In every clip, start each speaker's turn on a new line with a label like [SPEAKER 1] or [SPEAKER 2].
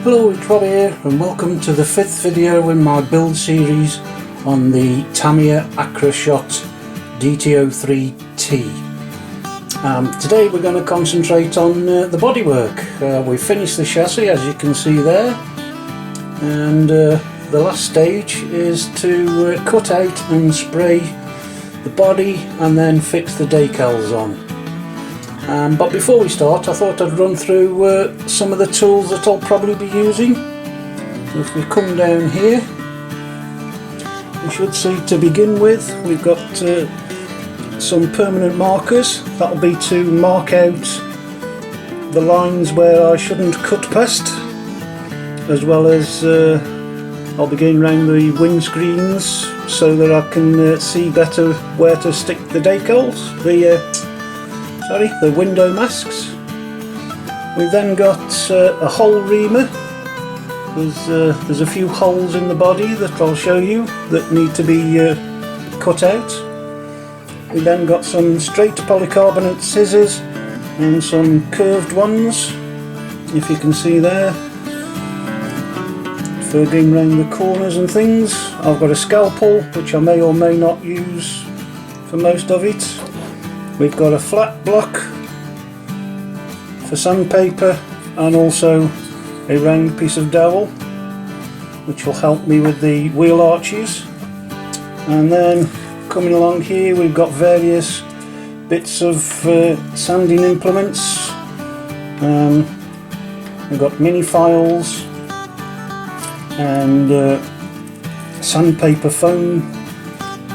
[SPEAKER 1] Hello, it's Rob here and welcome to the 5th video in my build series on the Tamiya Aqroshot DT-03T. Today we're going to concentrate on the bodywork. We've finished the chassis, as you can see there, and the last stage is to cut out and spray the body and then fix the decals on. But before we start, I thought I'd run through some of the tools that I'll probably be using. If we come down here, we should see to begin with we've got some permanent markers. That'll be to mark out the lines where I shouldn't cut past, as well as I'll be going around the windscreens so that I can see better where to stick the decals, the window masks. We've then got a hole reamer. There's a few holes in the body that I'll show you that need to be cut out. We then got some straight polycarbonate scissors and some curved ones, if you can see there, for going around the corners and things. I've got a scalpel which I may or may not use for most of it. We've got a flat block for sandpaper and also a round piece of dowel which will help me with the wheel arches. And then coming along here we've got various bits of sanding implements. We've got mini files and sandpaper foam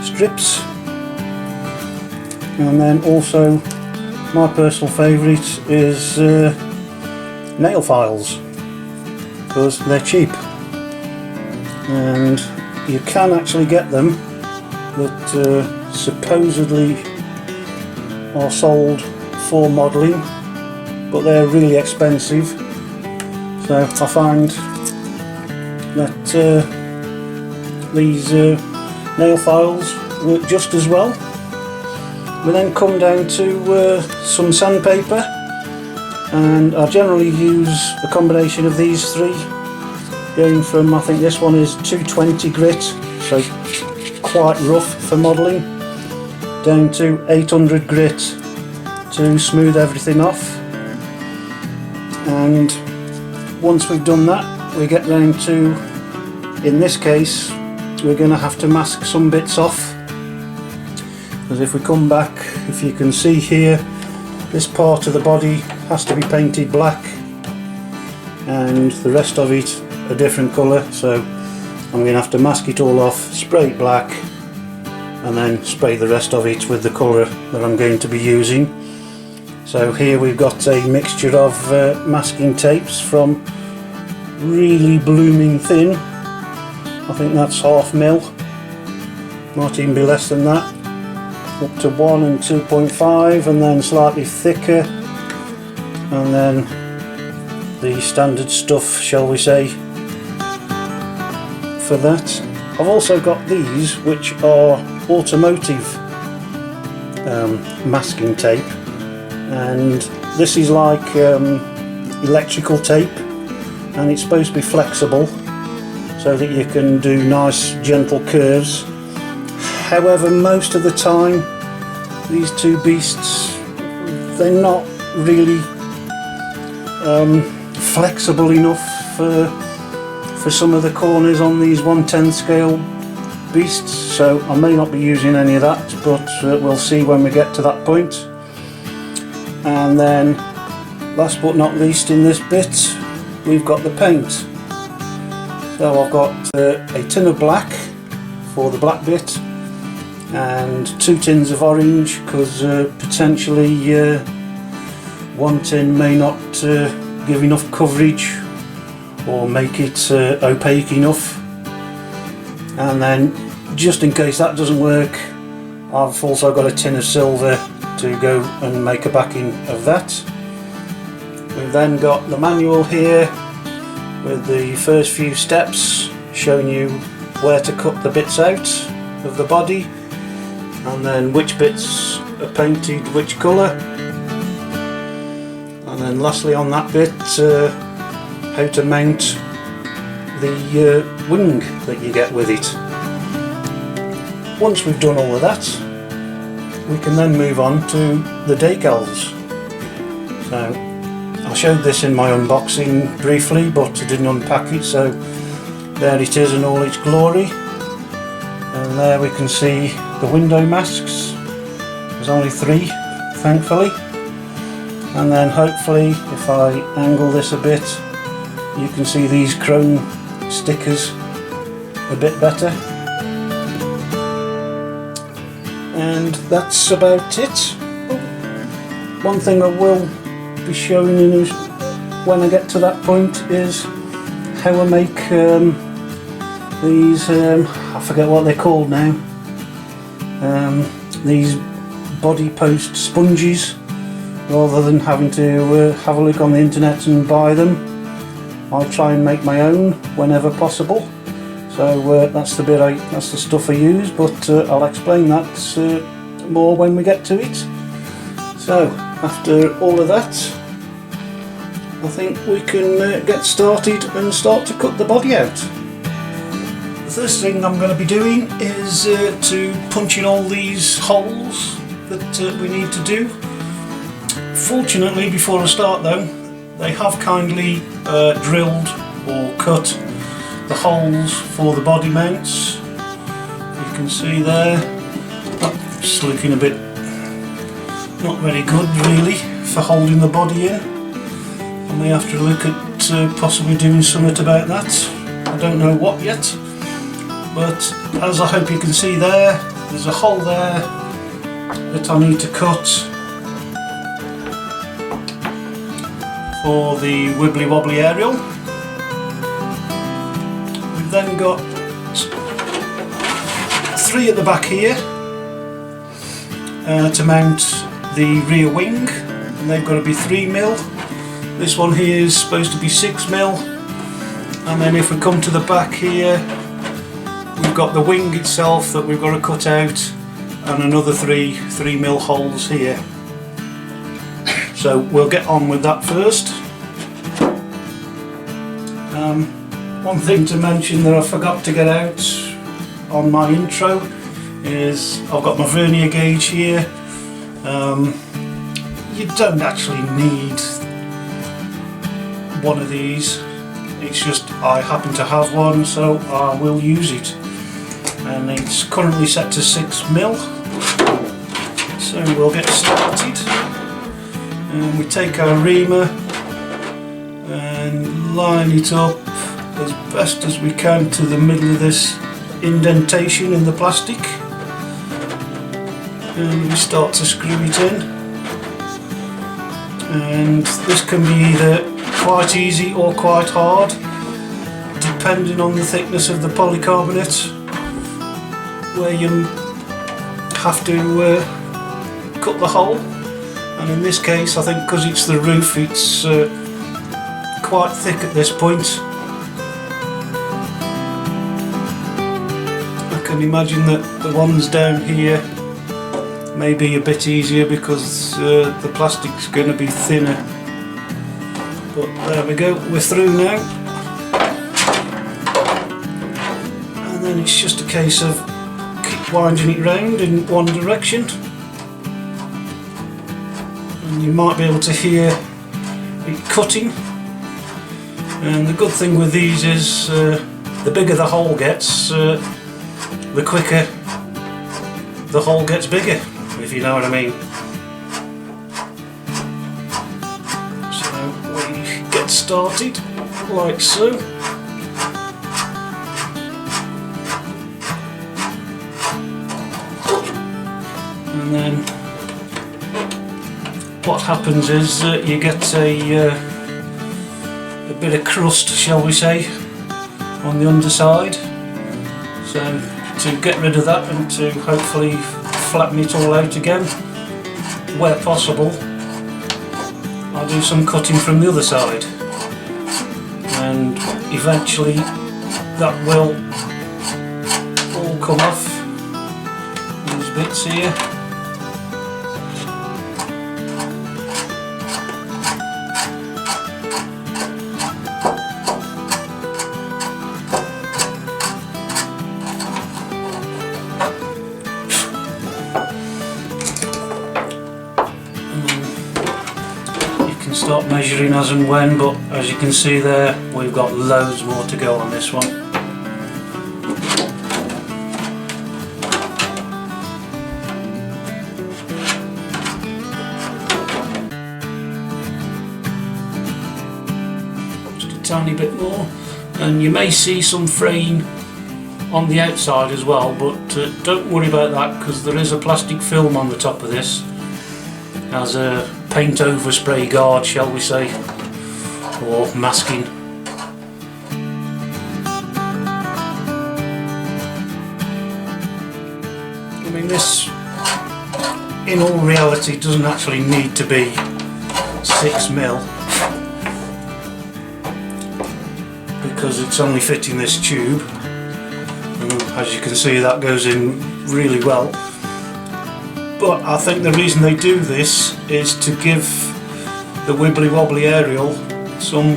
[SPEAKER 1] strips. And then also my personal favourite is nail files, because they're cheap and you can actually get them that supposedly are sold for modelling, but they're really expensive. So I find that these nail files work just as well. We then come down to some sandpaper, and I generally use a combination of these three, going from, I think this one is 220 grit, so quite rough for modelling, down to 800 grit to smooth everything off. And once we've done that, we get down to, in this case, we're going to have to mask some bits off. Because if we come back, if you can see here, this part of the body has to be painted black and the rest of it a different colour, so I'm going to have to mask it all off, spray it black, and then spray the rest of it with the colour that I'm going to be using. So here we've got a mixture of masking tapes from really blooming thin, I think that's 1/2 mil, might even be less than that, up to 1 and 2.5, and then slightly thicker, and then the standard stuff, shall we say, for that. I've also got these which are automotive masking tape, and this is like electrical tape, and it's supposed to be flexible so that you can do nice gentle curves. However, most of the time these two beasts, they're not really flexible enough for some of the corners on these 1/10 scale beasts, so I may not be using any of that, but we'll see when we get to that point. And then last but not least in this bit, we've got the paint. So I've got a tin of black for the black bit, and 2 tins of orange, because potentially one tin may not give enough coverage or make it opaque enough. And then just in case that doesn't work, I've also got a tin of silver to go and make a backing of that. We've then got the manual here with the first few steps showing you where to cut the bits out of the body, and then which bits are painted which colour, and then lastly on that bit how to mount the wing that you get with it. Once we've done all of that, we can then move on to the decals. So I showed this in my unboxing briefly, but I didn't unpack it, so there it is in all its glory. And there we can see the window masks. There's only 3, thankfully. And then hopefully, if I angle this a bit, you can see these chrome stickers a bit better. And that's about it. One thing I will be showing you when I get to that point is how I make these, I forget what they're called now, these body post sponges. Rather than having to have a look on the internet and buy them, I try and make my own whenever possible. So that's the stuff I use, but I'll explain that more when we get to it. So after all of that, I think we can get started and start to cut the body out. The first thing I'm going to be doing is to punch in all these holes that we need to do. Fortunately, before I start though, they have kindly drilled or cut the holes for the body mounts. You can see there, that's looking a bit not very good really for holding the body in. I may have to look at possibly doing something about that. I don't know what yet, but as I hope you can see there's a hole there that I need to cut for the wibbly wobbly aerial. We've then got 3 at the back here to mount the rear wing, and they've got to be 3mm. This one here is supposed to be 6mm, and then if we come to the back here, we've got the wing itself that we've got to cut out, and another 3mm holes here. So we'll get on with that first. One thing to mention that I forgot to get out on my intro is I've got my vernier gauge here. You don't actually need one of these, it's just I happen to have one, so I will use it. And it's currently set to 6mm. So we'll get started. And we take our reamer and line it up as best as we can to the middle of this indentation in the plastic, and we start to screw it in. And this can be either quite easy or quite hard depending on the thickness of the polycarbonate, where you have to cut the hole. And in this case, I think because it's the roof, it's quite thick at this point. I can imagine that the ones down here may be a bit easier because the plastic's going to be thinner. But there we go, we're through now. And then it's just a case of keep winding it round in one direction. You might be able to hear it cutting, and the good thing with these is the bigger the hole gets, the quicker the hole gets bigger, if you know what I mean. So we get started like so. And then what happens is you get a bit of crust, shall we say, on the underside. So to get rid of that and to hopefully flatten it all out again, where possible, I'll do some cutting from the other side, and eventually that will all come off, these bits here. start measuring as and when, but as you can see there, we've got loads more to go on this one. Just a tiny bit more, and you may see some fraying on the outside as well, but don't worry about that, because there is a plastic film on the top of this as a paint overspray guard, shall we say, or masking. I mean, this in all reality doesn't actually need to be 6mm, because it's only fitting this tube. As you can see, that goes in really well, but I think the reason they do this is to give the wibbly wobbly aerial some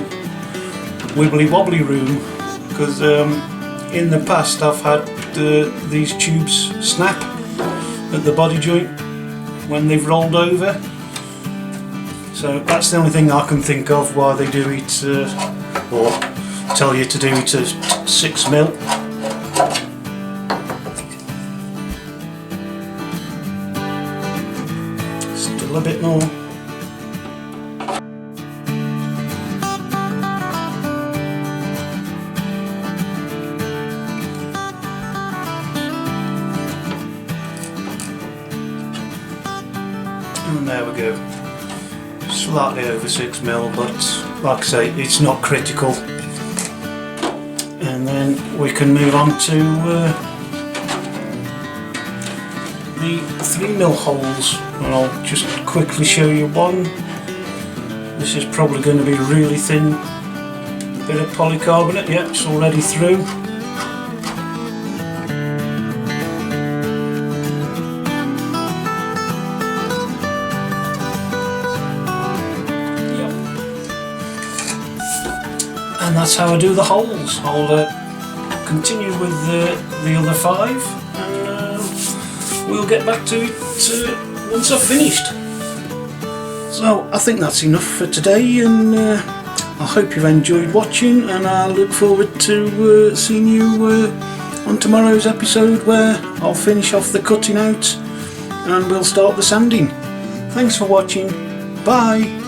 [SPEAKER 1] wibbly wobbly room, because in the past I've had these tubes snap at the body joint when they've rolled over, so that's the only thing I can think of why they do it, or tell you to do it at 6mm. Still a bit more. And there we go. Slightly over 6mm, but like I say, it's not critical. And then we can move on to the 3mm holes, and I'll just quickly show you one. This is probably going to be a really thin bit of polycarbonate. Yep, it's already through. Yep. And that's how I do the holes. I'll continue with the other 5. We'll get back to it once I've finished. So I think that's enough for today, and I hope you've enjoyed watching, and I look forward to seeing you on tomorrow's episode, where I'll finish off the cutting out and we'll start the sanding. Thanks for watching. Bye.